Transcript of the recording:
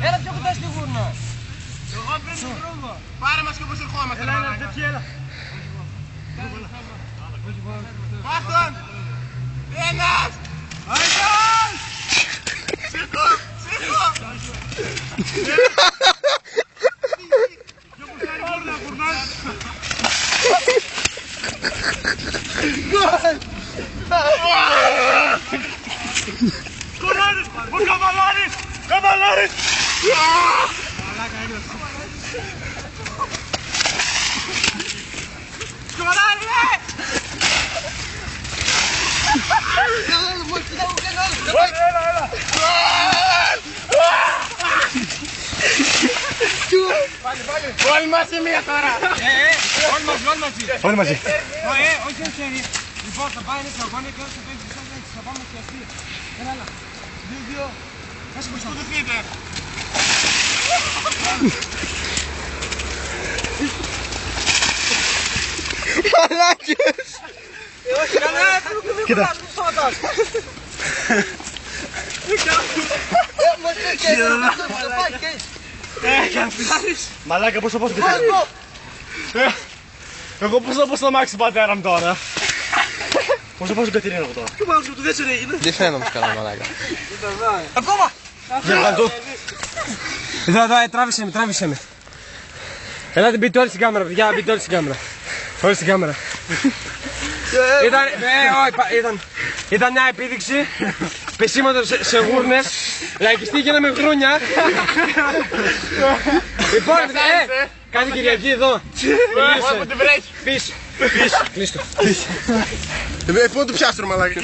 Έλα πιο κοντά στη γούρνα. Εγώ παίρνω βρούγο. Πάρε μας και όπως ερχόμαστε. Έλα, έλα. Πάστον! Ένας! Άγιος! Σήκω! Σήκω! Πιο κοντά η γούρνα, κουρνάς. Κουρνάρης! Ο Καβαλάρης! Καβαλάρης! Μαλάκα έγραψε. Καβαλάρη, ρε! Έλα! Όλοι μαζί μία τώρα! Όλοι μαζί. Όχι χέρι. Λοιπόν, θα πάει ένα αγώνα και όσο παίζει πίσω θα πάμε και αυτοί. Έλα. 2-2. Ας σκοτωθείτε. Μαλάκες! Κοίτα. Μαλάκα, πώς θα πω στην πετύχη. Εγώ πώς θα πω στο μάξι πατέρα μου τώρα. Πώς θα πω στην Κατερίνα εγώ τώρα. Και πάνω σου του δεν έγινε. Δεν φαίνεται όμως καλά μαλάκα. Ακόμα! Εδώ, τράβησε με. Ελάτε μπείτε όλοι στην κάμερα, παιδιά, μπείτε όλοι στην κάμερα. Όλοι στην κάμερα. Ήταν μια επίδειξη πεσήματος σε γούρνες, λαϊκιστή και με γρούνια. Λοιπόν, κάθε Κυριακή εδώ. Πού την βρέχει. Πίσω. Κλείστο. Πού του πιάστρο μαλάκα.